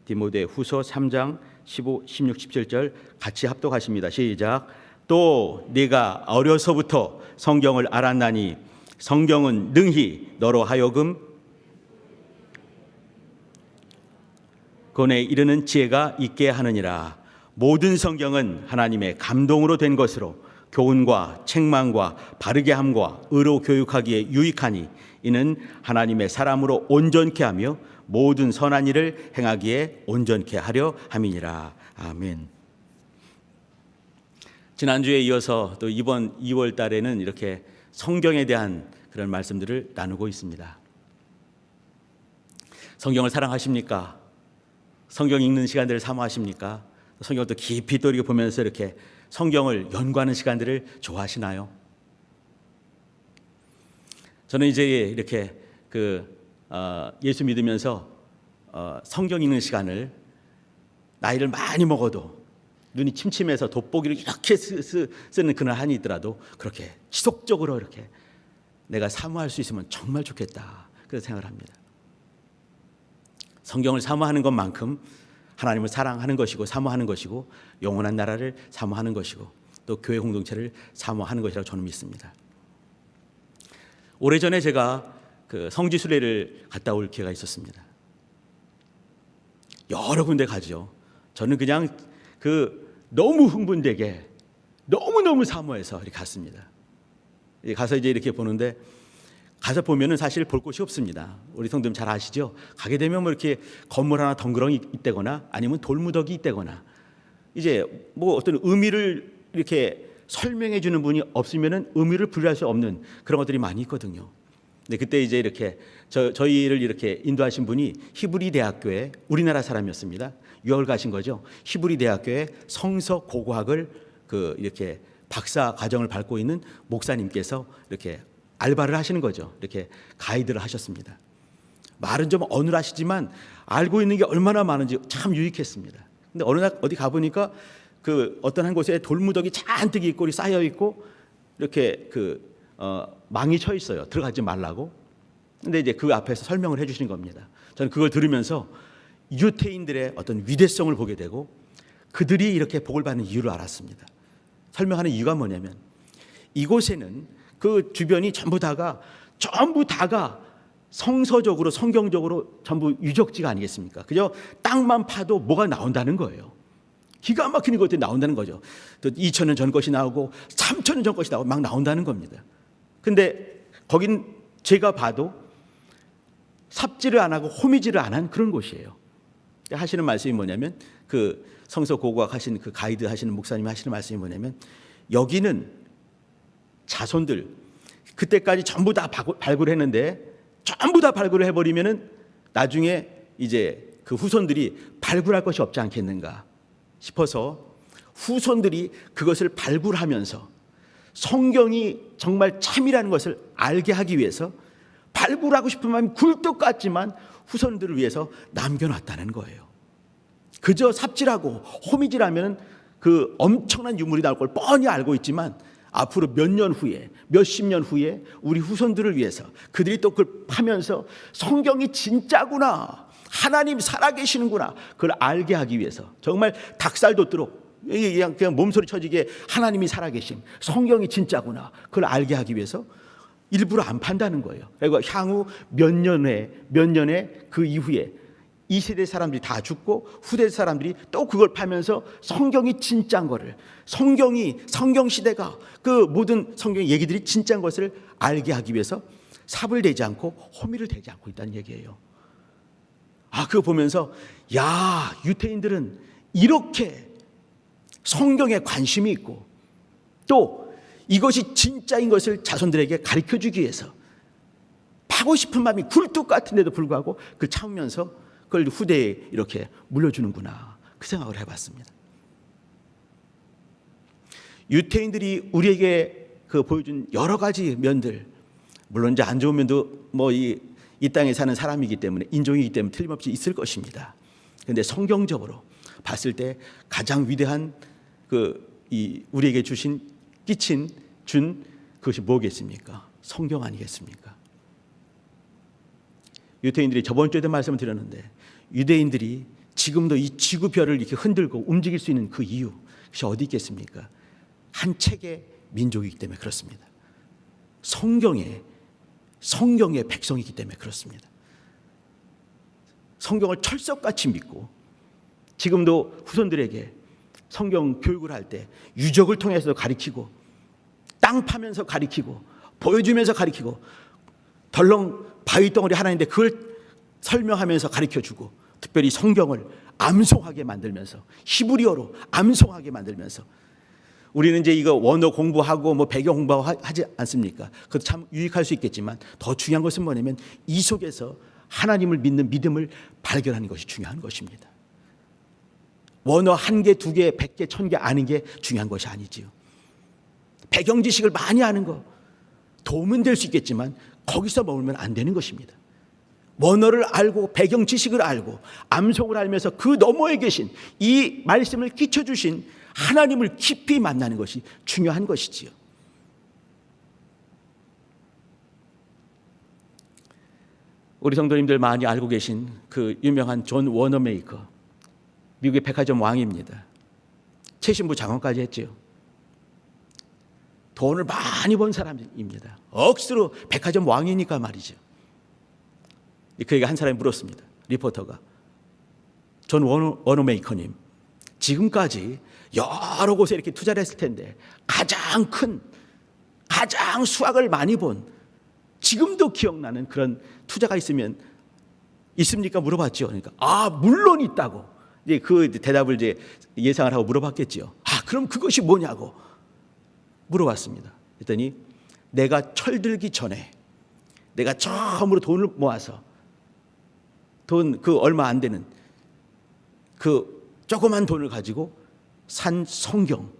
디모데 후서 3장 15, 16, 17절 같이 합독하십니다. 시작. 또 네가 어려서부터 성경을 알았나니 성경은 능히 너로 하여금 구원에 이르는 지혜가 있게 하느니라. 모든 성경은 하나님의 감동으로 된 것으로 교훈과 책망과 바르게 함과 의로 교육하기에 유익하니 이는 하나님의 사람으로 온전케 하며 모든 선한 일을 행하기에 온전케 하려 함이니라. 아멘. 지난주에 이어서 또 이번 2월 달에는 이렇게 성경에 대한 그런 말씀들을 나누고 있습니다. 성경을 사랑하십니까? 성경 읽는 시간들을 사모하십니까? 성경을 또 깊이 또 이렇게 보면서 이렇게 성경을 연구하는 시간들을 좋아하시나요? 저는 이제 이렇게 예수 믿으면서 성경 읽는 시간을 나이를 많이 먹어도 눈이 침침해서 돋보기를 이렇게 쓰는 그날 한이 있더라도 그렇게 지속적으로 이렇게 내가 사모할 수 있으면 정말 좋겠다, 그렇게 생각을 합니다. 성경을 사모하는 것만큼 하나님을 사랑하는 것이고 사모하는 것이고 영원한 나라를 사모하는 것이고 또 교회 공동체를 사모하는 것이라고 저는 믿습니다. 오래전에 제가 성지 순례를 갔다 올 기회가 있었습니다. 여러 군데 가죠. 저는 그냥 너무 흥분되게 너무너무 사모해서 이렇게 갔습니다. 가서 이제 이렇게 보는데 가서 보면은 사실 볼 곳이 없습니다. 우리 성도님 잘 아시죠? 가게 되면 뭐 이렇게 건물 하나 덩그러니 있다거나 아니면 돌무더기 있다거나 이제 뭐 어떤 의미를 이렇게 설명해 주는 분이 없으면은 의미를 분류할 수 없는 그런 것들이 많이 있거든요. 근데 그때 이제 이렇게 저희를 이렇게 인도하신 분이 히브리 대학교에 우리나라 사람이었습니다. 유학을 가신 거죠. 히브리 대학교에 성서 고고학을 이렇게 박사 과정을 밟고 있는 목사님께서 이렇게 알바를 하시는 거죠. 이렇게 가이드를 하셨습니다. 말은 좀 어눌하시지만 알고 있는 게 얼마나 많은지 참 유익했습니다. 근데 어느 날 어디 가보니까 어떤 한 곳에 돌무더기 잔뜩 있고 쌓여 있고 이렇게 망이 쳐 있어요. 들어가지 말라고. 근데 이제 그 앞에서 설명을 해주시는 겁니다. 저는 그걸 들으면서 유태인들의 어떤 위대성을 보게 되고 그들이 이렇게 복을 받는 이유를 알았습니다. 설명하는 이유가 뭐냐면 이곳에는 그 주변이 전부 다가 성서적으로 성경적으로 전부 유적지가 아니겠습니까? 그저 땅만 파도 뭐가 나온다는 거예요. 기가 막히는 것들이 나온다는 거죠. 또 2000년 전 것이 나오고 3000년 전 것이 나오고 막 나온다는 겁니다. 근데 거긴 제가 봐도 삽질을 안 하고 호미질을 안 한 그런 곳이에요. 하시는 말씀이 뭐냐면 성서 고고학 하신 가이드 하시는 목사님이 하시는 말씀이 뭐냐면 여기는 자손들 그때까지 전부 다 발굴했는데 전부 다 발굴을 해버리면은 나중에 이제 그 후손들이 발굴할 것이 없지 않겠는가 싶어서 후손들이 그것을 발굴하면서 성경이 정말 참이라는 것을 알게 하기 위해서 발굴하고 싶은 마음이 굴뚝 같지만 후손들을 위해서 남겨놨다는 거예요. 그저 삽질하고 호미질하면 그 엄청난 유물이 나올 걸 뻔히 알고 있지만 앞으로 몇 년 후에 몇십 년 후에 우리 후손들을 위해서 그들이 또 그걸 파면서 성경이 진짜구나, 하나님 살아계시는구나, 그걸 알게 하기 위해서 정말 닭살 돋도록 그냥 몸소리 쳐지게 하나님이 살아계심, 성경이 진짜구나, 그걸 알게 하기 위해서 일부러 안 판다는 거예요. 그리고 향후 몇 년에 그 이후에 이 세대 사람들이 다 죽고 후대 사람들이 또 그걸 파면서 성경이 진짜인 거를, 성경 시대가 그 모든 성경 얘기들이 진짜인 것을 알게 하기 위해서 삽을 대지 않고 호미를 대지 않고 있다는 얘기예요. 그거 보면서 유태인들은 이렇게 성경에 관심이 있고 또 이것이 진짜인 것을 자손들에게 가르쳐주기 위해서 파고 싶은 마음이 굴뚝 같은데도 불구하고 그걸 참으면서 그걸 후대에 이렇게 물려주는구나, 그 생각을 해봤습니다. 유태인들이 우리에게 보여준 여러 가지 면들, 물론 이제 안 좋은 면도 이 땅에 사는 사람이기 때문에 인종이기 때문에 틀림없이 있을 것입니다. 그런데 성경적으로 봤을 때 가장 위대한 우리에게 준 그것이 뭐겠습니까? 성경 아니겠습니까? 유태인들이 저번 주에도 말씀을 드렸는데 유대인들이 지금도 이 지구별을 이렇게 흔들고 움직일 수 있는 그 이유, 그것이 어디 있겠습니까? 한 책의 민족이기 때문에 그렇습니다. 성경의 백성이기 때문에 그렇습니다. 성경을 철석같이 믿고 지금도 후손들에게 성경 교육을 할 때 유적을 통해서 가리키고 땅 파면서 가리키고 보여주면서 가리키고 덜렁 바위 덩어리 하나인데 그걸 설명하면서 가리켜주고 특별히 성경을 암송하게 만들면서 히브리어로 암송하게 만들면서 우리는 이제 이거 원어 공부하고 뭐 배경 공부하고 하지 않습니까? 그것도 참 유익할 수 있겠지만 더 중요한 것은 뭐냐면 이 속에서 하나님을 믿는 믿음을 발견하는 것이 중요한 것입니다. 원어 1개, 2개, 100개, 1000개 아는 게 중요한 것이 아니지요. 배경 지식을 많이 아는 거 도움은 될 수 있겠지만 거기서 머물면 안 되는 것입니다. 원어를 알고 배경 지식을 알고 암송을 알면서 그 너머에 계신 이 말씀을 끼쳐주신 하나님을 깊이 만나는 것이 중요한 것이지요. 우리 성도님들 많이 알고 계신 그 유명한 존 워너메이커, 미국의 백화점 왕입니다. 최신부 장관까지 했지요. 돈을 많이 번 사람입니다. 억수로 백화점 왕이니까 말이죠. 그에게 한 사람이 물었습니다. 리포터가. 존 워너메이커님, 지금까지 여러 곳에 이렇게 투자를 했을 텐데 가장 수확을 많이 본 지금도 기억나는 그런 투자가 있습니까? 물어봤죠. 그러니까 물론 있다고. 이제 그 대답을 이제 예상을 하고 물어봤겠지요. 그럼 그것이 뭐냐고 물어봤습니다. 그랬더니 내가 철들기 전에 내가 처음으로 돈을 모아서 돈 그 얼마 안 되는 그 조그만 돈을 가지고 산 성경,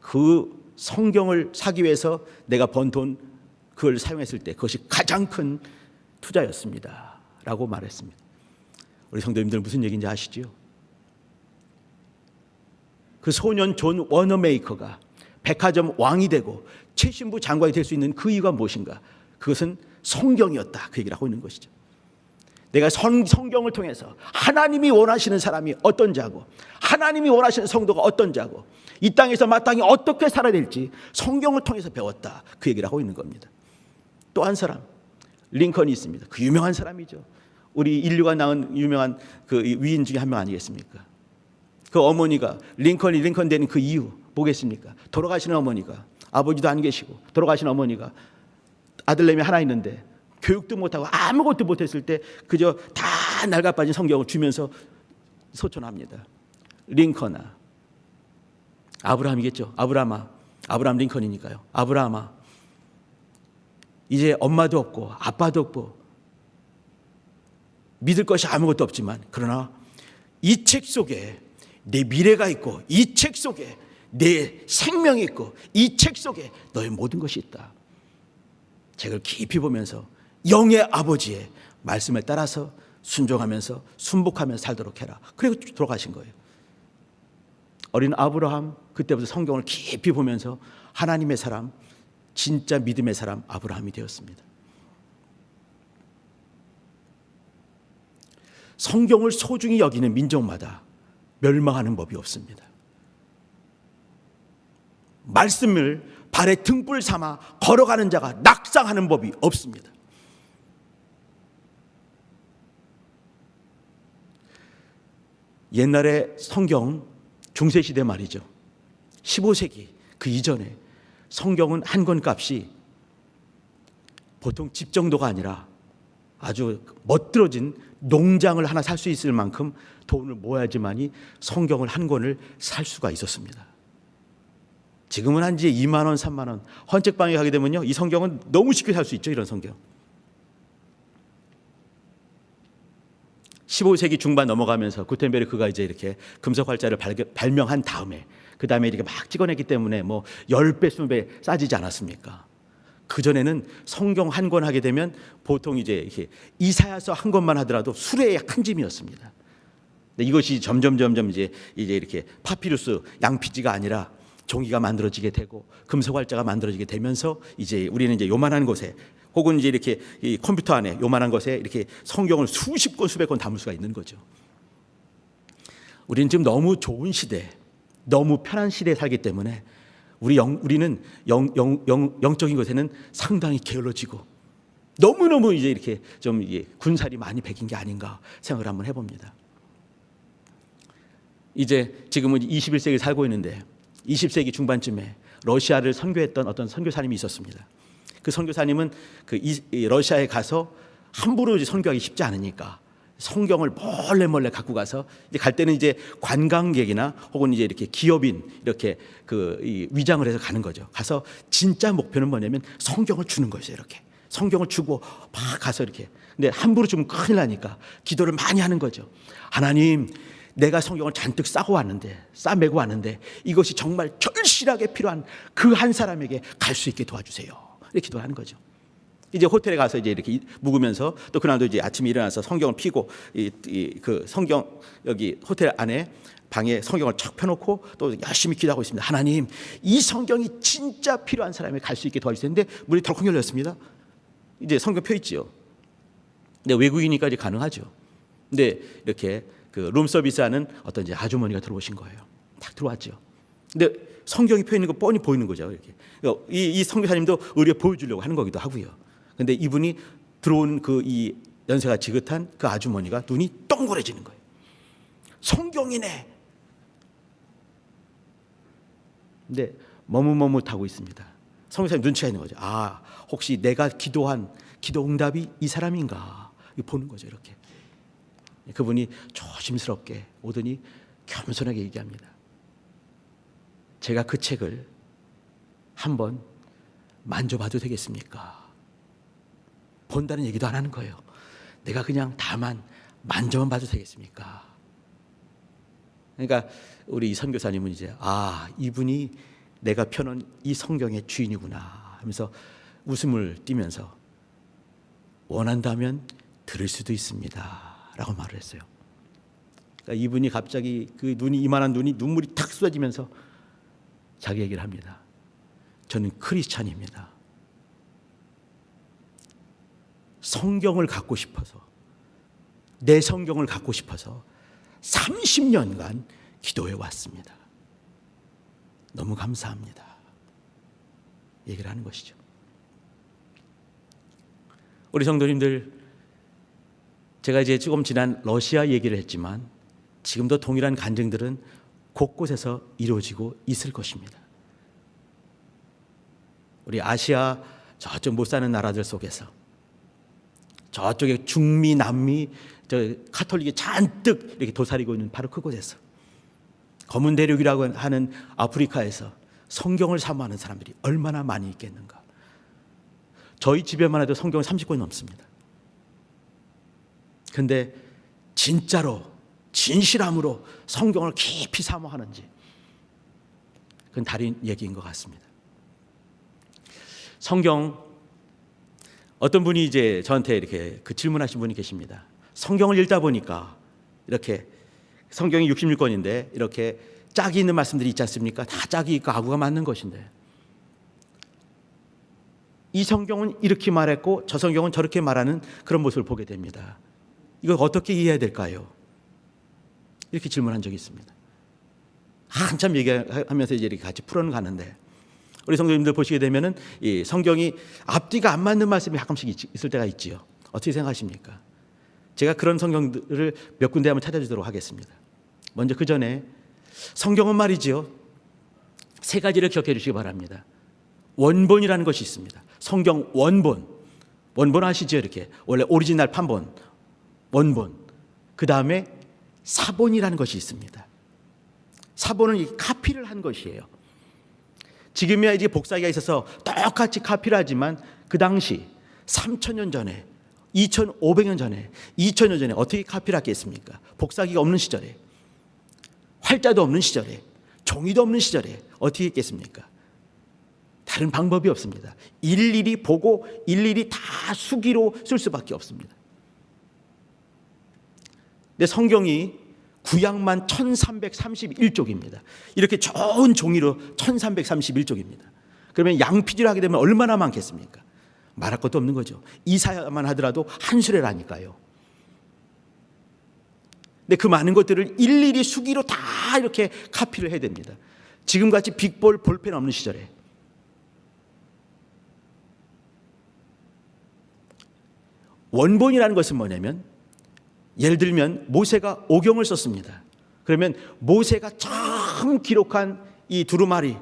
그 성경을 사기 위해서 내가 번 돈 그걸 사용했을 때 그것이 가장 큰 투자였습니다 라고 말했습니다. 우리 성도님들 무슨 얘기인지 아시죠? 그 소년 존 워너메이커가 백화점 왕이 되고 최신부 장관이 될 수 있는 그 이유가 무엇인가? 그것은 성경이었다, 그 얘기를 하고 있는 것이죠. 내가 성경을 통해서 하나님이 원하시는 사람이 어떤 자고 하나님이 원하시는 성도가 어떤 자고 이 땅에서 마땅히 어떻게 살아야 될지 성경을 통해서 배웠다, 그 얘기를 하고 있는 겁니다. 또 한 사람, 링컨이 있습니다. 그 유명한 사람이죠. 우리 인류가 낳은 유명한 그 위인 중에 한 명 아니겠습니까? 그 어머니가 링컨이 링컨 되는 그 이유 뭐겠습니까? 돌아가시는 어머니가, 아버지도 안 계시고 돌아가신 어머니가 아들내미 하나 있는데 교육도 못하고 아무것도 못했을 때 그저 다 낡아빠진 성경을 주면서 소천합니다. 링컨아, 아브라함이겠죠. 아브라함 링컨이니까요. 아브라함아, 이제 엄마도 없고 아빠도 없고 믿을 것이 아무것도 없지만 그러나 이 책 속에 내 미래가 있고 이 책 속에 내 생명이 있고 이 책 속에 너의 모든 것이 있다. 책을 깊이 보면서 영의 아버지의 말씀에 따라서 순종하면서 순복하면서 살도록 해라. 그리고 돌아가신 거예요. 어린 아브라함, 그때부터 성경을 깊이 보면서 하나님의 사람, 진짜 믿음의 사람 아브라함이 되었습니다. 성경을 소중히 여기는 민족마다 멸망하는 법이 없습니다. 말씀을 발에 등불 삼아 걸어가는 자가 낙상하는 법이 없습니다. 옛날에 성경 중세시대 말이죠. 15세기 그 이전에 성경은 한 권 값이 보통 집 정도가 아니라 아주 멋들어진 농장을 하나 살 수 있을 만큼 돈을 모아야지만이 성경을 한 권을 살 수가 있었습니다. 지금은 한 이제 2만 원, 3만 원 헌책방에 가게 되면요, 이 성경은 너무 쉽게 살 수 있죠. 이런 성경. 15세기 중반 넘어가면서 구텐베르크가 이제 이렇게 금속 활자를 발명한 다음에 그 다음에 이렇게 막 찍어냈기 때문에 뭐 10배, 20배 싸지지 않았습니까? 그 전에는 성경 한 권 하게 되면 보통 이제 이렇게 이사야서 한 권만 하더라도 수레의 한 짐이었습니다. 근데 이것이 점점 이제 이렇게 파피루스 양피지가 아니라 종이가 만들어지게 되고 금속 활자가 만들어지게 되면서 이제 우리는 이제 요만한 곳에 혹은 이제 이렇게 이 컴퓨터 안에 요만한 것에 이렇게 성경을 수십 권 수백 권 담을 수가 있는 거죠. 우리는 지금 너무 좋은 시대, 너무 편한 시대에 살기 때문에 우리는 영적인 것에는 상당히 게을러지고 너무너무 이제 이렇게 좀 군살이 많이 배긴 게 아닌가 생각을 한번 해봅니다. 이제 지금은 21세기 살고 있는데 20세기 중반쯤에 러시아를 선교했던 어떤 선교사님이 있었습니다. 그 선교사님은 러시아에 가서 함부로 이제 선교하기 쉽지 않으니까 성경을 몰래 갖고 가서 이제 갈 때는 이제 관광객이나 혹은 이제 이렇게 기업인 이렇게 위장을 해서 가는 거죠. 가서 진짜 목표는 뭐냐면 성경을 주는 거죠. 이렇게 성경을 주고 막 가서 이렇게. 근데 함부로 주면 큰일 나니까 기도를 많이 하는 거죠. 하나님, 내가 성경을 잔뜩 싸매고 왔는데 이것이 정말 절실하게 필요한 그 한 사람에게 갈 수 있게 도와주세요. 이렇게 기도하는 거죠. 이제 호텔에 가서 이제 이렇게 묵으면서 또 그날도 이제 아침에 일어나서 성경을 펴고 그 성경 여기 호텔 안에 방에 성경을 척 펴놓고 또 열심히 기도하고 있습니다. 하나님, 이 성경이 진짜 필요한 사람에게 갈 수 있게 도와주시는데 문이 덜컥 열렸습니다. 이제 성경 펴 있지요. 근데 외국인이니까 가능하죠. 근데 이렇게 그 룸서비스하는 어떤 이제 아주머니가 들어오신 거예요. 딱 들어왔죠. 근데 성경이 펴 있는 거 뻔히 보이는 거죠. 이렇게 이 선교사님도 의뢰 보여주려고 하는 거기도 하고요. 근데 이분이 들어온 이 연세가 지긋한 그 아주머니가 눈이 동그래지는 거예요. 성경이네. 근데 머뭇머뭇하고 있습니다. 선교사님 눈치가 있는 거죠. 아, 혹시 내가 기도한 기도 응답이 이 사람인가? 보는 거죠. 이렇게. 그분이 조심스럽게 오더니 겸손하게 얘기합니다. 제가 그 책을 한번 만져봐도 되겠습니까? 본다는 얘기도 안 하는 거예요. 내가 그냥 다만 만져만 봐도 되겠습니까? 그러니까 우리 이 선교사님은 이제 이분이 내가 펴놓은 이 성경의 주인이구나 하면서 웃음을 띠면서 원한다면 들을 수도 있습니다 라고 말을 했어요. 그러니까 이분이 갑자기 그 이만한 눈물이 탁 쏟아지면서 자기 얘기를 합니다. 저는 크리스찬입니다. 성경을 갖고 싶어서, 내 성경을 갖고 싶어서 30년간 기도해 왔습니다. 너무 감사합니다. 얘기를 하는 것이죠. 우리 성도님들, 제가 이제 조금 지난 러시아 얘기를 했지만 지금도 동일한 간증들은 곳곳에서 이루어지고 있을 것입니다. 우리 아시아 저쪽 못 사는 나라들 속에서, 저쪽에 중미, 남미, 카톨릭이 잔뜩 이렇게 도사리고 있는 바로 그곳에서, 검은 대륙이라고 하는 아프리카에서 성경을 사모하는 사람들이 얼마나 많이 있겠는가. 저희 집에만 해도 성경은 30권이 넘습니다. 근데 진짜로 진실함으로 성경을 깊이 사모하는지, 그건 다른 얘기인 것 같습니다. 성경, 어떤 분이 이제 저한테 이렇게 질문하신 분이 계십니다. 성경을 읽다 보니까 이렇게 성경이 66권인데 이렇게 짝이 있는 말씀들이 있지 않습니까? 다 짝이 있고 아구가 맞는 것인데 이 성경은 이렇게 말했고 저 성경은 저렇게 말하는 그런 모습을 보게 됩니다. 이걸 어떻게 이해해야 될까요? 이렇게 질문한 적이 있습니다. 한참 얘기하면서 이제 이렇게 같이 풀어가는데 우리 성도님들 보시게 되면은 이 성경이 앞뒤가 안 맞는 말씀이 가끔씩 있을 때가 있지요. 어떻게 생각하십니까? 제가 그런 성경들을 몇 군데 한번 찾아주도록 하겠습니다. 먼저 그 전에 성경은 말이지요, 세 가지를 기억해 주시기 바랍니다. 원본이라는 것이 있습니다. 성경 원본 아시죠? 이렇게 원래 오리지널 판본, 원본. 그 다음에 사본이라는 것이 있습니다. 사본은 이 카피를 한 것이에요. 지금이야 이제 복사기가 있어서 똑같이 카피를 하지만 그 당시 3,000년 전에, 2,500년 전에, 2,000년 전에 어떻게 카피를 했겠습니까? 복사기가 없는 시절에, 활자도 없는 시절에, 종이도 없는 시절에 어떻게 했겠습니까? 다른 방법이 없습니다. 일일이 보고 일일이 다 수기로 쓸 수밖에 없습니다. 근데 성경이 구약만 1331쪽입니다. 이렇게 좋은 종이로 1331쪽입니다. 그러면 양피지로 하게 되면 얼마나 많겠습니까? 말할 것도 없는 거죠. 이사야만 하더라도 한 수레라니까요. 근데 그 많은 것들을 일일이 수기로 다 이렇게 카피를 해야 됩니다. 지금같이 빅볼 볼펜 없는 시절에. 원본이라는 것은 뭐냐면, 예를 들면 모세가 오경을 썼습니다. 그러면 모세가 처음 기록한 이 두루마리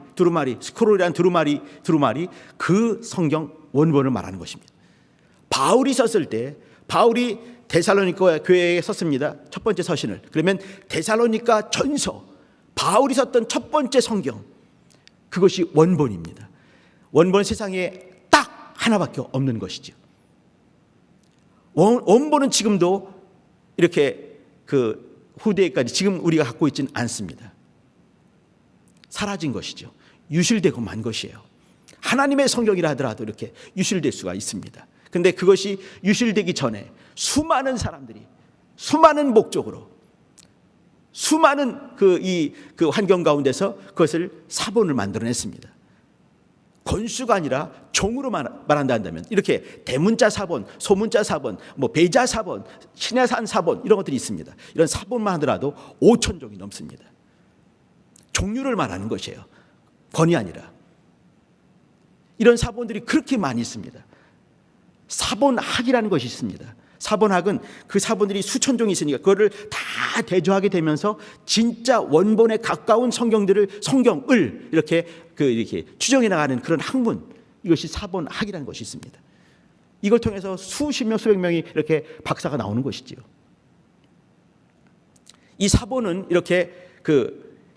스크롤이란 두루마리 그 성경 원본을 말하는 것입니다. 바울이 썼을 때, 바울이 데살로니가 교회에 썼습니다. 첫 번째 서신을. 그러면 데살로니가 전서, 바울이 썼던 첫 번째 성경, 그것이 원본입니다. 원본은 세상에 딱 하나밖에 없는 것이죠. 원본은 지금도 이렇게 그 후대까지 지금 우리가 갖고 있지는 않습니다. 사라진 것이죠. 유실되고 만 것이에요. 하나님의 성경이라 하더라도 이렇게 유실될 수가 있습니다. 근데 그것이 유실되기 전에 수많은 사람들이 수많은 목적으로 수많은 그 환경 가운데서 그것을 사본을 만들어냈습니다. 권수가 아니라 종으로 말한다 한다면 이렇게 대문자 사본, 소문자 사본, 배자 사본, 신해산 사본 이런 것들이 있습니다. 이런 사본만 하더라도 5천 종이 넘습니다. 종류를 말하는 것이에요. 권이 아니라. 이런 사본들이 그렇게 많이 있습니다. 사본학이라는 것이 있습니다. 사본학은 그 사본들이 수천 종이 있으니까 그거를 다 대조하게 되면서 진짜 원본에 가까운 성경을 이렇게 추정해 나가는 그런 학문, 이것이 사본학이라는 것이 있습니다. 이걸 통해서 수십 명, 수백 명이 이렇게 박사가 나오는 것이지요. 이 사본은 이렇게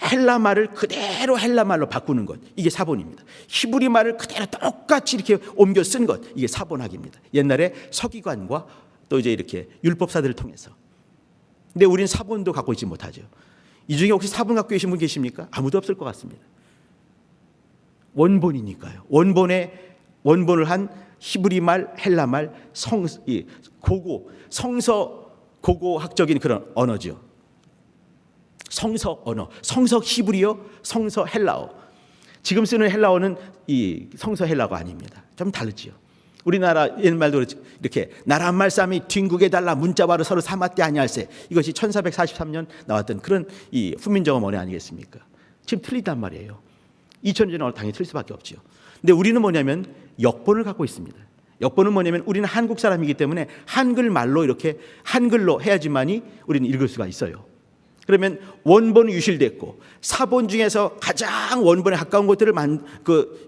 헬라 말을 그대로 헬라 말로 바꾸는 것, 이게 사본입니다. 히브리 말을 그대로 똑같이 이렇게 옮겨 쓴 것, 이게 사본학입니다. 옛날에 서기관과 또 이제 이렇게 율법사들을 통해서. 근데 우리는 사본도 갖고 있지 못하죠. 이 중에 혹시 사본 갖고 계신 분 계십니까? 아무도 없을 것 같습니다. 원본이니까요. 원본을 한 히브리 말, 헬라 말, 고고학적인 그런 언어죠. 성서 언어, 성서 히브리어, 성서 헬라어. 지금 쓰는 헬라어는 이 성서 헬라어가 아닙니다. 좀 다르지요. 우리나라 옛말도 이렇게 나라 한 말싸움이 뒷국에 달라 문자바로 서로 삼았대 아니할세. 이것이 1443년 나왔던 그런 이 훈민정음 언어 아니겠습니까? 지금 틀리단 말이에요. 2000년 언어 당연히 틀릴 수밖에 없죠. 근데 우리는 뭐냐면 역본을 갖고 있습니다. 역본은 뭐냐면 우리는 한국 사람이기 때문에 한글말로 이렇게 한글로 해야지만이 우리는 읽을 수가 있어요. 그러면 원본은 유실됐고 사본 중에서 가장 원본에 가까운 것들을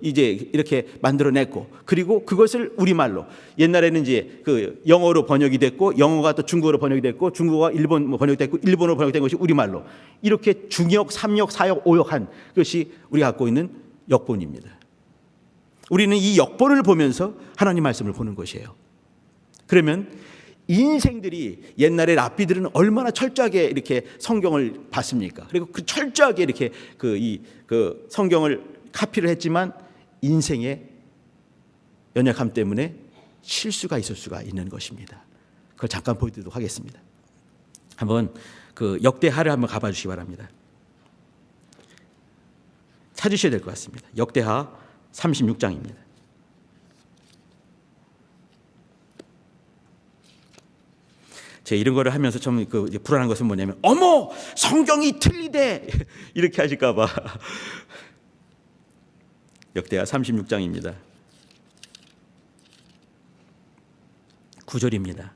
이제 이렇게 만들어냈고, 그리고 그것을 우리말로, 옛날에는 이제 영어로 번역이 됐고 영어가 또 중국어로 번역이 됐고 중국어가 일본 번역됐고 일본어로 번역된 것이 우리말로, 이렇게 중역, 삼역, 사역, 오역한 것이 우리가 갖고 있는 역본입니다. 우리는 이 역본을 보면서 하나님 말씀을 보는 것이에요. 그러면 인생들이, 옛날에 랍비들은 얼마나 철저하게 이렇게 성경을 봤습니까? 그리고 그 철저하게 이렇게 성경을 카피를 했지만 인생의 연약함 때문에 실수가 있을 수가 있는 것입니다. 그걸 잠깐 보여드리도록 하겠습니다. 한번 역대하를 한번 가봐 주시기 바랍니다. 찾으셔야 될 것 같습니다. 역대하 36장입니다. 제가 이런 거를 하면서 좀 불안한 것은 뭐냐면, 어머, 성경이 틀리대 이렇게 하실까 봐. 역대하 36장입니다. 9절입니다.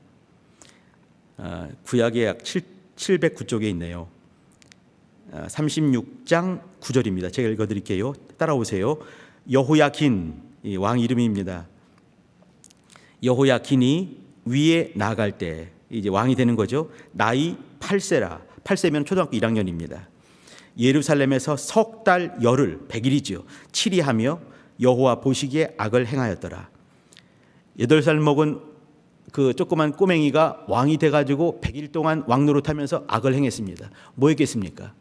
구약의 약 709쪽에 있네요. 36장 9절입니다. 제가 읽어드릴게요. 따라오세요. 여호야긴, 왕 이름입니다. 여호야긴이 위에 나아갈 때, 이제 왕이 되는 거죠. 나이 8세라. 8세면 초등학교 1학년입니다. 예루살렘에서 석 달 열흘 100일이죠. 치리하며 여호와 보시기에 악을 행하였더라. 8살 먹은 그 조그만 꼬맹이가 왕이 돼가지고 100일 동안 왕 노릇하면서 악을 행했습니다. 뭐 했겠습니까?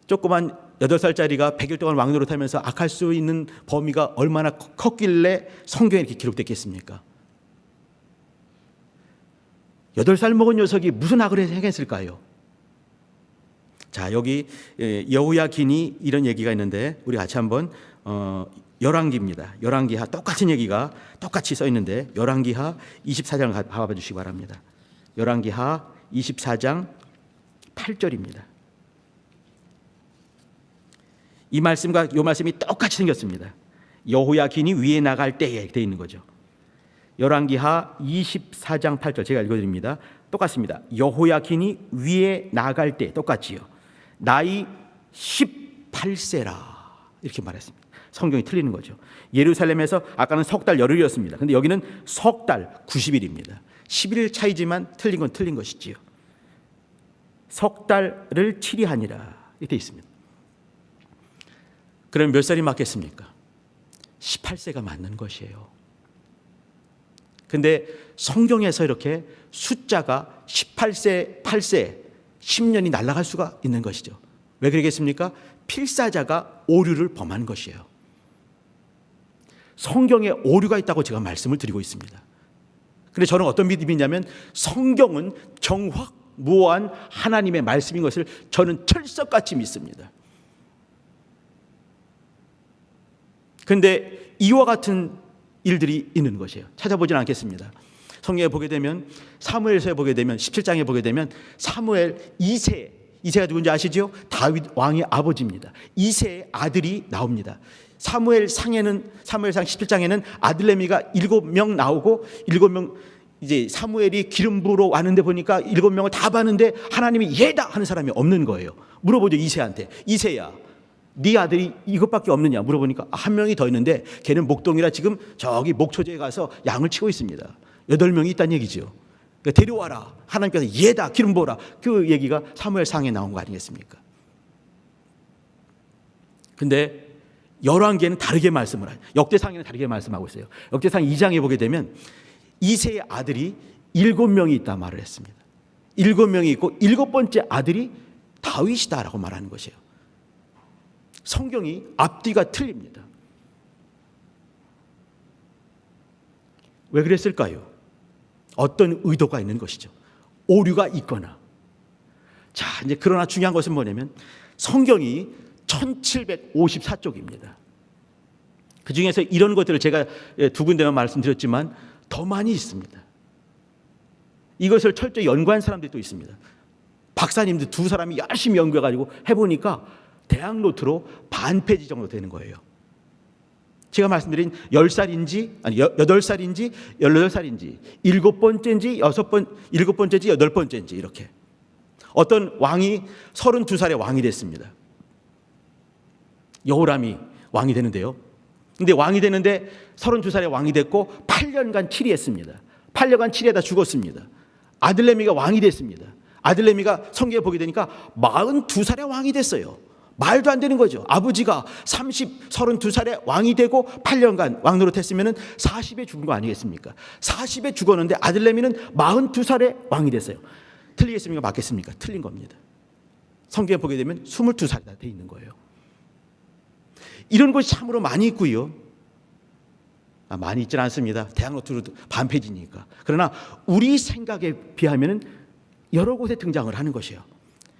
조그만 8살짜리가 100일 동안 왕 노릇하면서 악할 수 있는 범위가 얼마나 컸길래 성경에 이렇게 기록됐겠습니까? 8살 먹은 녀석이 무슨 악을 행했을까요? 자, 여기 여호야긴이 이런 얘기가 있는데 우리 같이 한번 열왕기입니다. 열왕기하 똑같은 얘기가 똑같이 써 있는데 열왕기하 24장 봐봐 주시기 바랍니다. 열왕기하 24장 8절입니다. 이 말씀과 이 말씀이 똑같이 생겼습니다. 여호야긴이 위에 나갈 때에 되어 있는 거죠. 열왕기하 24장 8절 제가 읽어드립니다. 똑같습니다. 여호야긴이 위에 나갈 때 똑같지요. 나이 18세라 이렇게 말했습니다. 성경이 틀리는 거죠. 예루살렘에서 아까는 석 달 열흘이었습니다. 근데 여기는 석 달 90일입니다. 11일 차이지만 틀린 건 틀린 것이지요. 석 달을 7이 하니라 이렇게 되어 있습니다. 그럼 몇 살이 맞겠습니까? 18세가 맞는 것이에요. 근데 성경에서 이렇게 숫자가 18세, 8세, 10년이 날아갈 수가 있는 것이죠. 왜 그러겠습니까? 필사자가 오류를 범한 것이에요. 성경에 오류가 있다고 제가 말씀을 드리고 있습니다. 그런데 저는 어떤 믿음이 있냐면 성경은 정확무오한 하나님의 말씀인 것을 저는 철석같이 믿습니다. 그런데 이와 같은 일들이 있는 것이에요. 찾아보지는 않겠습니다. 성경에 보게 되면 사무엘서에 보게 되면 17장에 보게 되면 사무엘 2세가 누군지 아시죠? 다윗 왕의 아버지입니다. 2세의 아들이 나옵니다. 사무엘상 17장에는 아들내미가 7명 나오고 7명 이제 사무엘이 기름 부으러 왔는데 보니까 7명을 다 봤는데 하나님이 얘다 하는 사람이 없는 거예요. 물어보죠. 2세한테. 2세야. 네 아들이 이것밖에 없느냐 물어보니까 한 명이 더 있는데 걔는 목동이라 지금 저기 목초지에 가서 양을 치고 있습니다. 8명이 있다는 얘기죠. 그러니까 데려와라. 하나님께서 얘다 기름 부어라. 그 얘기가 사무엘상에 나온 거 아니겠습니까? 근데 열왕기에는 다르게 말씀을 해요. 역대상에는 다르게 말씀하고 있어요. 역대상 2장에 보게 되면 2세의 아들이 7명이 있다 말을 했습니다. 7명이 있고 7번째 아들이 다윗이다라고 말하는 것이에요. 성경이 앞뒤가 틀립니다. 왜 그랬을까요? 어떤 의도가 있는 것이죠. 오류가 있거나. 자, 이제 그러나 중요한 것은 뭐냐면 성경이 1754쪽입니다. 그 중에서 이런 것들을 제가 두 군데만 말씀드렸지만 더 많이 있습니다. 이것을 철저히 연구한 사람들이 또 있습니다. 박사님들 두 사람이 열심히 연구해가지고 해보니까 대학 노트로 반 페이지 정도 되는 거예요. 제가 말씀드린 10살인지 아니 8살인지 18살인지 7번째인지 7번째인지 8번째인지 이렇게 어떤 왕이 32살에 왕이 됐습니다. 여호람이 왕이 되는데요. 근데 왕이 되는데 32살에 왕이 됐고 8년간 치리했습니다. 8년간 치리하다 죽었습니다. 아들내미가 왕이 됐습니다. 아들내미가 성경에 보게 되니까 42살에 왕이 됐어요. 말도 안 되는 거죠. 아버지가 32살에 왕이 되고 8년간 왕노릇 했으면 40에 죽은 거 아니겠습니까? 40에 죽었는데 아들내미는 42살에 왕이 됐어요. 틀리겠습니까? 맞겠습니까? 틀린 겁니다. 성경에 보게 되면 22살이 돼 있는 거예요. 이런 것이 참으로 많이 있고요. 많이 있지는 않습니다. 대학노트로 반 페이지니까. 그러나 우리 생각에 비하면 여러 곳에 등장을 하는 것이에요.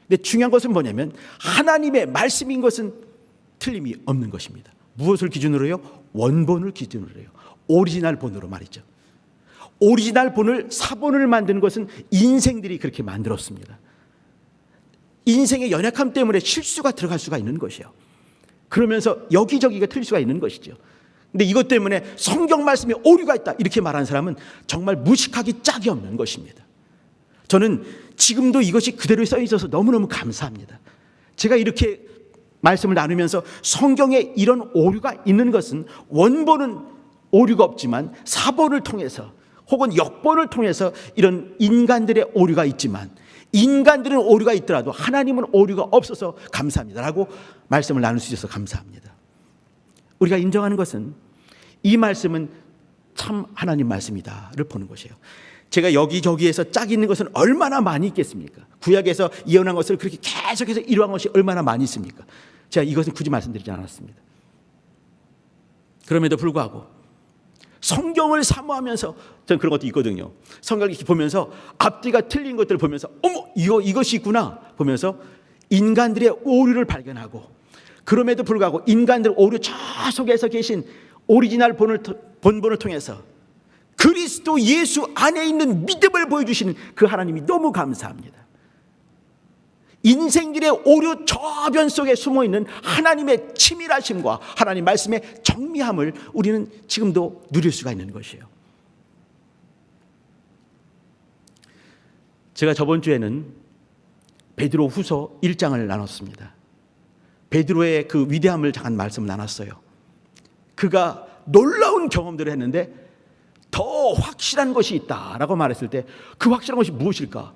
근데 중요한 것은 뭐냐면 하나님의 말씀인 것은 틀림이 없는 것입니다. 무엇을 기준으로요? 원본을 기준으로 해요. 오리지널 본으로 말이죠. 오리지널 본을 사본을 만드는 것은 인생들이 그렇게 만들었습니다. 인생의 연약함 때문에 실수가 들어갈 수가 있는 것이에요. 그러면서 여기저기가 틀릴 수가 있는 것이죠. 근데 이것 때문에 성경 말씀에 오류가 있다 이렇게 말하는 사람은 정말 무식하기 짝이 없는 것입니다. 저는 지금도 이것이 그대로 써 있어서 너무너무 감사합니다. 제가 이렇게 말씀을 나누면서 성경에 이런 오류가 있는 것은 원본은 오류가 없지만 사본을 통해서 혹은 역본을 통해서 이런 인간들의 오류가 있지만 인간들은 오류가 있더라도 하나님은 오류가 없어서 감사합니다라고 말씀을 나눌 수 있어서 감사합니다. 우리가 인정하는 것은 이 말씀은 참 하나님 말씀이다를 보는 것이에요. 제가 여기저기에서 짝 있는 것은 얼마나 많이 있겠습니까? 구약에서 예언한 것을 그렇게 계속해서 이루한 것이 얼마나 많이 있습니까? 제가 이것은 굳이 말씀드리지 않았습니다. 그럼에도 불구하고 성경을 사모하면서 저는 그런 것도 있거든요. 성경을 이렇게 보면서 앞뒤가 틀린 것들을 보면서 어머 이것이 있구나 보면서 인간들의 오류를 발견하고 그럼에도 불구하고 인간들 오류 저 속에서 계신 오리지널 본본을 통해서 그리스도 예수 안에 있는 믿음을 보여주시는 그 하나님이 너무 감사합니다. 인생길의 오류 저변 속에 숨어있는 하나님의 치밀하심과 하나님 말씀의 정밀함을 우리는 지금도 누릴 수가 있는 것이에요. 제가 저번 주에는 베드로 후서 1장을 나눴습니다. 베드로의 그 위대함을 잠깐 말씀을 나눴어요. 그가 놀라운 경험들을 했는데 더 확실한 것이 있다라고 말했을 때 그 확실한 것이 무엇일까?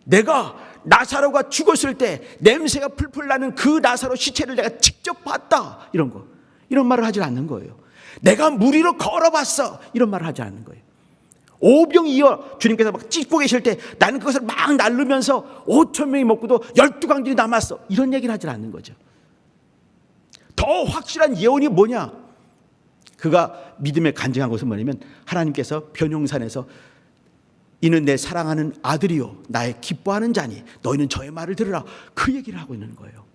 내가 나사로가 죽었을 때 냄새가 풀풀 나는 그 나사로 시체를 내가 직접 봤다, 이런 말을 하지 않는 거예요. 내가 물 위로 걸어봤어, 이런 말을 하지 않는 거예요. 오병이어 주님께서 막 찢고 계실 때 나는 그것을 막 나르면서 5,000명이 먹고도 12광들이 남았어, 이런 얘기를 하지 않는 거죠. 더 확실한 예언이 뭐냐? 그가 믿음에 간증한 것은 뭐냐면 하나님께서 변용산에서 이는 내 사랑하는 아들이요 나의 기뻐하는 자니 너희는 저의 말을 들으라, 그 얘기를 하고 있는 거예요.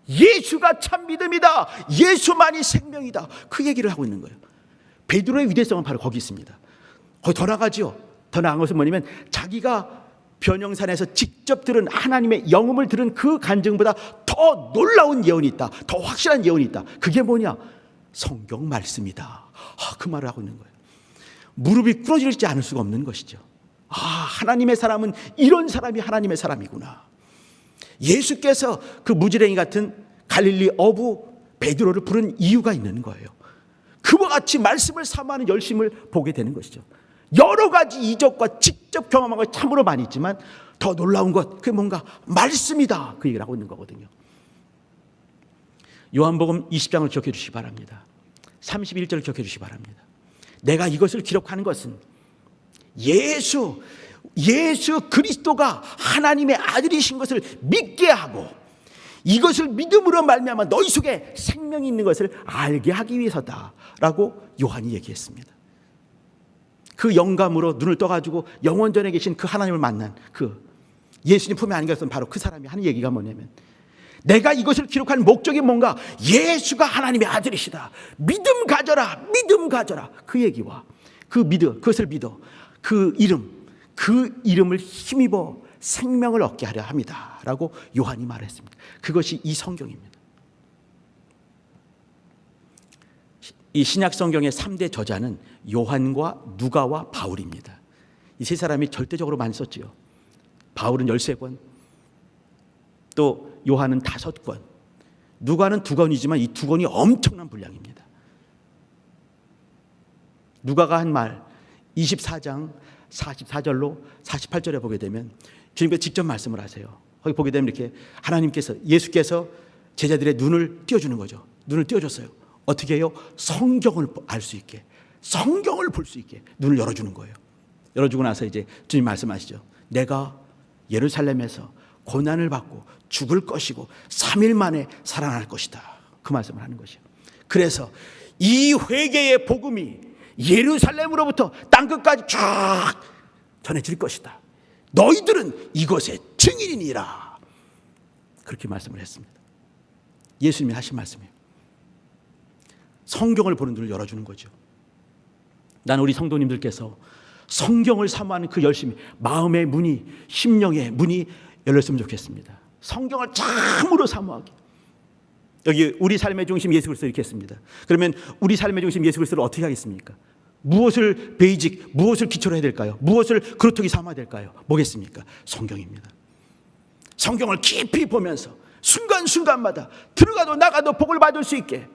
예수가 참 믿음이다, 예수만이 생명이다, 그 얘기를 하고 있는 거예요. 베드로의 위대성은 바로 거기 있습니다. 거기 더 나가죠. 더 나간 것은 뭐냐면 자기가 변영산에서 직접 들은 하나님의 영음을 들은 그 간증보다 더 놀라운 예언이 있다, 더 확실한 예언이 있다. 그게 뭐냐? 성경 말씀이다. 그 말을 하고 있는 거예요. 무릎이 꿇어지지 않을 수가 없는 것이죠. 하나님의 사람은 이런 사람이 하나님의 사람이구나. 예수께서 그 무지랭이 같은 갈릴리 어부 베드로를 부른 이유가 있는 거예요. 그와 같이 말씀을 사모하는 열심을 보게 되는 것이죠. 여러 가지 이적과 직접 경험한 것 참으로 많이 있지만 더 놀라운 것, 그게 뭔가 말씀이다, 그 얘기를 하고 있는 거거든요. 요한복음 20장을 기억해 주시기 바랍니다. 31절을 기억해 주시기 바랍니다. 내가 이것을 기록하는 것은 예수 그리스도가 하나님의 아들이신 것을 믿게 하고 이것을 믿음으로 말미암아 너희 속에 생명이 있는 것을 알게 하기 위해서다라고 요한이 얘기했습니다. 그 영감으로 눈을 떠가지고 영원전에 계신 그 하나님을 만난 그 예수님 품에 안겼던 바로 그 사람이 하는 얘기가 뭐냐면 내가 이것을 기록한 목적이 뭔가? 예수가 하나님의 아들이시다, 믿음 가져라, 믿음 가져라, 그 얘기와 그 믿어, 그것을 믿어, 그 이름을 힘입어 생명을 얻게 하려 합니다 라고 요한이 말했습니다. 그것이 이 성경입니다. 이 신약 성경의 3대 저자는 요한과 누가와 바울입니다. 이 세 사람이 절대적으로 많이 썼지요. 바울은 13권, 또 요한은 5권, 누가는 2권이지만 이 2권이 엄청난 분량입니다. 누가가 한 말 24장 44절로 48절에 보게 되면 주님께서 직접 말씀을 하세요. 거기 보게 되면 이렇게 예수께서 제자들의 눈을 띄워주는 거죠. 눈을 띄워줬어요. 어떻게 해요? 성경을 알 수 있게, 성경을 볼 수 있게 눈을 열어주는 거예요. 열어주고 나서 이제 주님 말씀하시죠. 내가 예루살렘에서 고난을 받고 죽을 것이고 3일 만에 살아날 것이다, 그 말씀을 하는 것이에요. 그래서 이 회개의 복음이 예루살렘으로부터 땅끝까지 쫙 전해질 것이다. 너희들은 이것의 증인이니라, 그렇게 말씀을 했습니다. 예수님이 하신 말씀이에요. 성경을 보는 눈을 열어주는 거죠. 나는 우리 성도님들께서 성경을 사모하는 그 열심이, 마음의 문이, 심령의 문이 열렸으면 좋겠습니다. 성경을 참으로 사모하게. 여기 우리 삶의 중심 예수 그리스도 이렇게 했습니다. 그러면 우리 삶의 중심 예수 그리스도를 어떻게 하겠습니까? 무엇을 무엇을 기초로 해야 될까요? 무엇을 그렇게 삼아야 될까요? 뭐겠습니까? 성경입니다. 성경을 깊이 보면서 순간순간마다 들어가도 나가도 복을 받을 수 있게,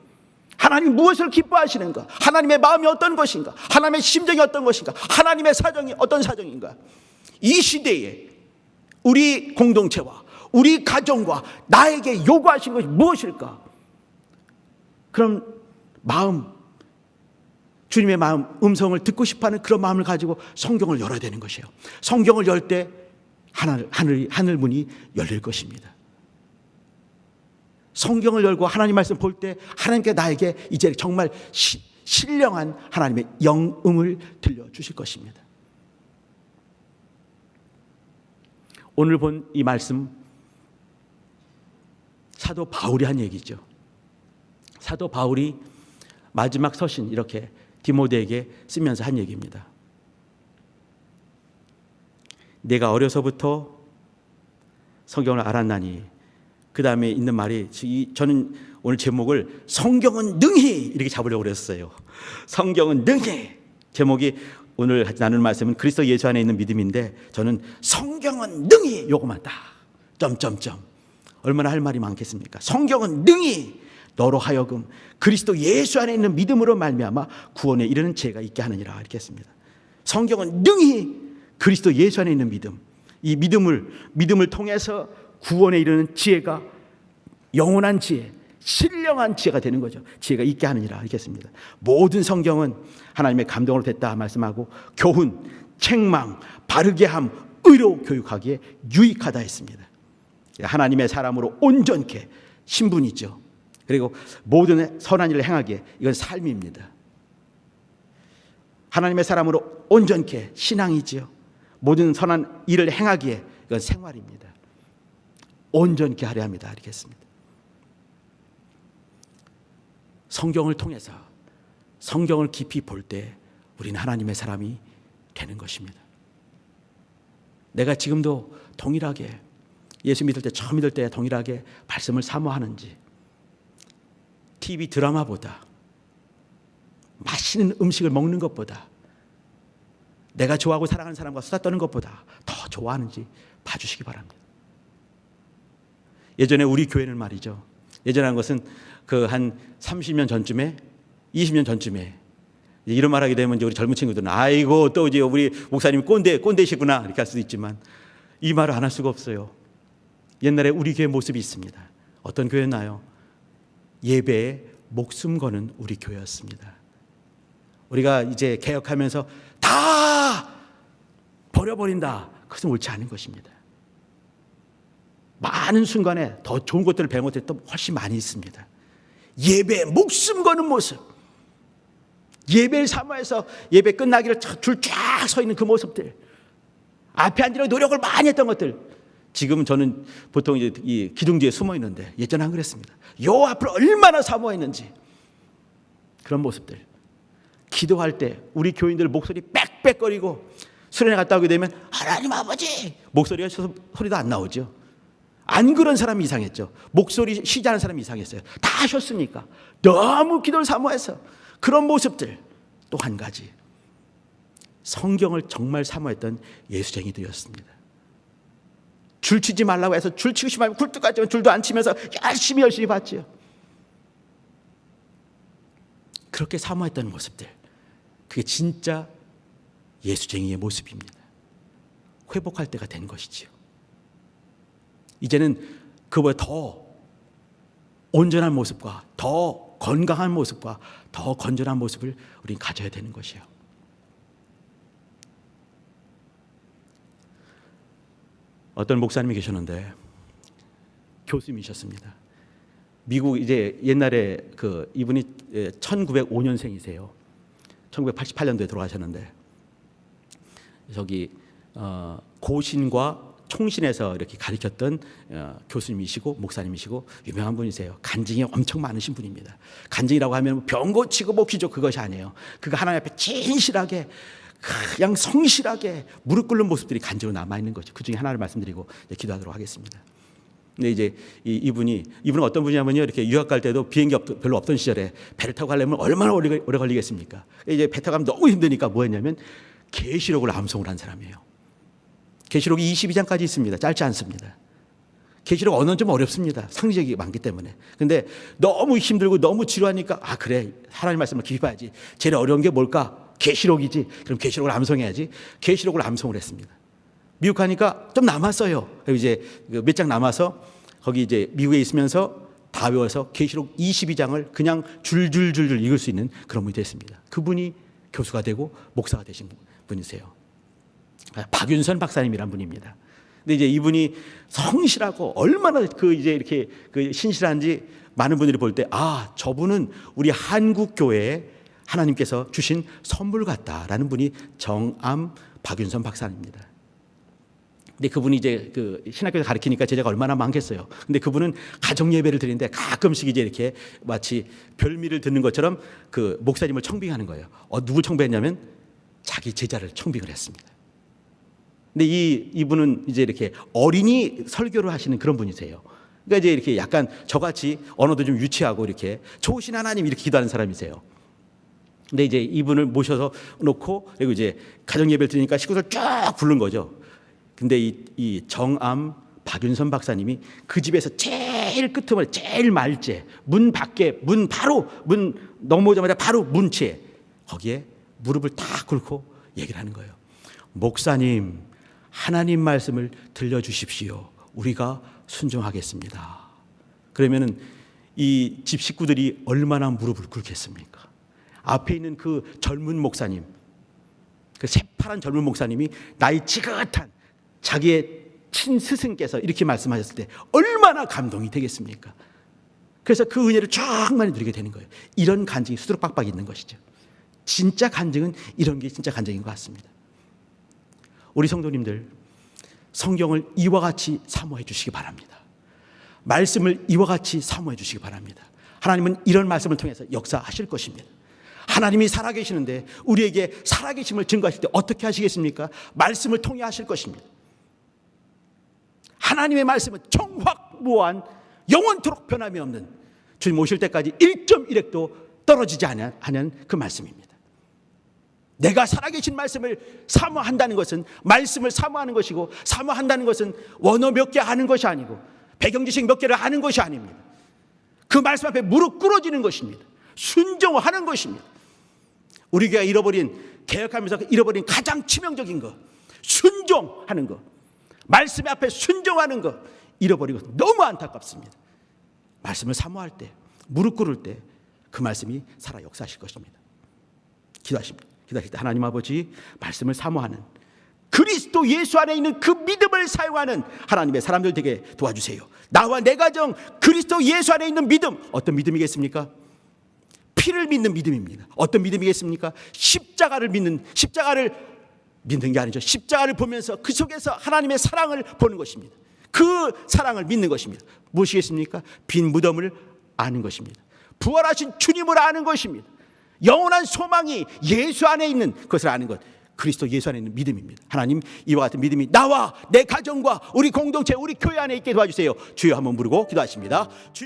하나님 무엇을 기뻐하시는가, 하나님의 마음이 어떤 것인가, 하나님의 심정이 어떤 것인가, 하나님의 사정이 어떤 사정인가, 이 시대에 우리 공동체와 우리 가정과 나에게 요구하신 것이 무엇일까? 그럼 주님의 마음, 음성을 듣고 싶어하는 그런 마음을 가지고 성경을 열어야 되는 것이에요. 성경을 열 때 하늘 문이 열릴 것입니다. 성경을 열고 하나님 말씀 볼 때 하나님께 나에게 이제 정말 신령한 하나님의 영음을 들려주실 것입니다. 오늘 본 이 말씀 사도 바울이 한 얘기죠. 사도 바울이 마지막 서신 이렇게 디모데에게 쓰면서 한 얘기입니다. 내가 어려서부터 성경을 알았나니. 그 다음에 있는 말이, 저는 오늘 제목을 성경은 능히 이렇게 잡으려고 그랬어요. 성경은 능히. 제목이 오늘 나눌 말씀은 그리스도 예수 안에 있는 믿음인데, 저는 성경은 능히 요거만 딱 점점점. 얼마나 할 말이 많겠습니까? 성경은 능히 너로 하여금 그리스도 예수 안에 있는 믿음으로 말미암아 구원에 이르는 지혜가 있게 하느니라 이렇게 했습니다. 성경은 능히 그리스도 예수 안에 있는 믿음, 이 믿음을 통해서 구원에 이르는 지혜가 영원한 지혜, 신령한 지혜가 되는 거죠. 지혜가 있게 하느니라 이렇게 했습니다. 모든 성경은 하나님의 감동으로 됐다 말씀하고 교훈, 책망, 바르게 함, 의로 교육하기에 유익하다 했습니다. 하나님의 사람으로 온전케, 신분이죠. 그리고 모든 선한 일을 행하기에 이건 삶입니다. 하나님의 사람으로 온전케, 신앙이지요. 모든 선한 일을 행하기에 이건 생활입니다. 온전케 하려 합니다 이렇게 했습니다. 성경을 통해서 성경을 깊이 볼 때 우리는 하나님의 사람이 되는 것입니다. 내가 지금도 동일하게 예수 믿을 때, 처음 믿을 때 동일하게 말씀을 사모하는지, TV 드라마보다, 맛있는 음식을 먹는 것보다, 내가 좋아하고 사랑하는 사람과 수다 떠는 것보다 더 좋아하는지 봐주시기 바랍니다. 예전에 우리 교회는 말이죠. 예전에 한 것은 그 한 30년 전쯤에, 20년 전쯤에 이런 말하게 되면 이제 우리 젊은 친구들은 아이고 또 이제 우리 목사님 꼰대시구나 이렇게 할 수도 있지만, 이 말을 안 할 수가 없어요. 옛날에 우리 교회 모습이 있습니다. 어떤 교회였나요? 예배에 목숨 거는 우리 교회였습니다. 우리가 이제 개혁하면서 다 버려버린다, 그것은 옳지 않은 것입니다. 많은 순간에 더 좋은 것들을 배운 것들이 또 훨씬 많이 있습니다. 예배에 목숨 거는 모습, 예배를 사모해서 예배 끝나기를 줄 쫙 서 있는 그 모습들, 앞에 앉으려고 노력을 많이 했던 것들, 지금 저는 보통 이제 이 기둥 뒤에 숨어 있는데 예전에 안 그랬습니다. 요 앞을 얼마나 사모했는지. 그런 모습들. 기도할 때 우리 교인들 목소리 빽빽거리고 수련회 갔다 오게 되면 하나님 아버지 목소리가 소리도 안 나오죠. 안 그런 사람이 이상했죠. 목소리 쉬지 않은 사람이 이상했어요. 다 하셨으니까. 너무 기도를 사모해서. 그런 모습들. 또 한 가지, 성경을 정말 사모했던 예수쟁이들이었습니다. 줄 치지 말라고 해서 줄 치고 싶으면 굴뚝까지 줄도 안 치면서 열심히 봤지요. 그렇게 사모했던 모습들, 그게 진짜 예수쟁이의 모습입니다. 회복할 때가 된 것이지요. 이제는 그보다 더 온전한 모습과 더 건강한 모습과 더 건전한 모습을 우리는 가져야 되는 것이에요. 어떤 목사님이 계셨는데 교수님이셨습니다. 미국 이제 옛날에 이분이 1905년생이세요. 1988년도에 돌아가셨는데 저기 고신과 총신에서 이렇게 가르쳤던 교수님이시고 목사님이시고 유명한 분이세요. 간증이 엄청 많으신 분입니다. 간증이라고 하면 병 고치고 뭐 귀족 그것이 아니에요. 그가 하나님 앞에 진실하게 그냥 성실하게 무릎 꿇는 모습들이 간증으로 남아있는 거죠. 그 중에 하나를 말씀드리고 기도하도록 하겠습니다. 근데 이제 이분은 어떤 분이냐면요, 이렇게 유학 갈 때도 비행기 별로 없던 시절에 배를 타고 가려면 얼마나 오래 걸리겠습니까? 이제 배 타고 가면 너무 힘드니까 뭐 했냐면 계시록을 암송을 한 사람이에요. 계시록이 22장까지 있습니다. 짧지 않습니다. 계시록 언어는 좀 어렵습니다. 상징이 많기 때문에. 근데 너무 힘들고 너무 지루하니까 그래, 하나님 말씀을 깊이 봐야지. 제일 어려운 게 뭘까? 계시록이지. 그럼 계시록을 암송해야지. 계시록을 암송을 했습니다. 미국 가니까 좀 남았어요. 이제 몇 장 남아서 거기 이제 미국에 있으면서 다 외워서 계시록 22장을 그냥 줄줄줄줄 읽을 수 있는 그런 분이 됐습니다. 그분이 교수가 되고 목사가 되신 분이세요. 박윤선 박사님이란 분입니다. 근데 이제 이분이 성실하고 얼마나 이제 이렇게 신실한지 많은 분들이 볼 때 저분은 우리 한국 교회에 하나님께서 주신 선물 같다라는 분이 정암 박윤선 박사입니다. 근데 그분이 이제 신학교에서 가르치니까 제자가 얼마나 많겠어요. 근데 그분은 가정 예배를 드리는데 가끔씩 이제 이렇게 마치 별미를 듣는 것처럼 목사님을 청빙하는 거예요. 누구 청빙했냐면 자기 제자를 청빙을 했습니다. 근데 이분은 이제 이렇게 어린이 설교를 하시는 그런 분이세요. 그러니까 이제 이렇게 약간 저같이 언어도 좀 유치하고 이렇게 좋으신 하나님 이렇게 기도하는 사람이세요. 근데 이제 이분을 모셔서 놓고 그리고 이제 가정 예배를 드리니까 식구들 쫙 부른 거죠. 근데 이 정암 박윤선 박사님이 그 집에서 제일 끄트머리 제일 말째 문 밖에 문 넘어오자마자 바로 문치에 거기에 무릎을 딱 꿇고 얘기를 하는 거예요. 목사님, 하나님 말씀을 들려주십시오. 우리가 순종하겠습니다. 그러면은 이 집 식구들이 얼마나 무릎을 꿇겠습니까? 앞에 있는 그 젊은 목사님, 그 새파란 젊은 목사님이 나이 지긋한 자기의 친스승께서 이렇게 말씀하셨을 때 얼마나 감동이 되겠습니까? 그래서 그 은혜를 쫙 많이 누리게 되는 거예요. 이런 간증이 수두룩박박 있는 것이죠. 진짜 간증은 이런 게 진짜 간증인 것 같습니다. 우리 성도님들, 성경을 이와 같이 사모해 주시기 바랍니다. 말씀을 이와 같이 사모해 주시기 바랍니다. 하나님은 이런 말씀을 통해서 역사하실 것입니다. 하나님이 살아계시는데 우리에게 살아계심을 증거하실 때 어떻게 하시겠습니까? 말씀을 통해 하실 것입니다. 하나님의 말씀은 청확무한 영원토록 변함이 없는 주님 오실 때까지 1.1핵도 떨어지지 않은 그 말씀입니다. 내가 살아계신 말씀을 사모한다는 것은 말씀을 사모하는 것이고, 사모한다는 것은 원어 몇 개 아는 것이 아니고 배경 지식 몇 개를 아는 것이 아닙니다. 그 말씀 앞에 무릎 꿇어지는 것입니다. 순종하는 것입니다. 우리가 개혁하면서 잃어버린 가장 치명적인 것, 순종하는 것, 말씀 앞에 순종하는 것 잃어버리고 너무 안타깝습니다. 말씀을 사모할 때, 무릎 꿇을 때 그 말씀이 살아 역사하실 것입니다. 기도하실 때 하나님 아버지, 말씀을 사모하는 그리스도 예수 안에 있는 그 믿음을 사용하는 하나님의 사람들 되게 도와주세요. 나와 내 가정 그리스도 예수 안에 있는 믿음, 어떤 믿음이겠습니까? 피를 믿는 믿음입니다. 어떤 믿음이겠습니까? 십자가를 믿는 게 아니죠. 십자가를 보면서 그 속에서 하나님의 사랑을 보는 것입니다. 그 사랑을 믿는 것입니다. 무엇이겠습니까? 빈 무덤을 아는 것입니다. 부활하신 주님을 아는 것입니다. 영원한 소망이 예수 안에 있는 것을 아는 것, 그리스도 예수 안에 있는 믿음입니다. 하나님, 이와 같은 믿음이 나와 내 가정과 우리 공동체, 우리 교회 안에 있게 도와주세요. 주여 한번 부르고 기도하십니다.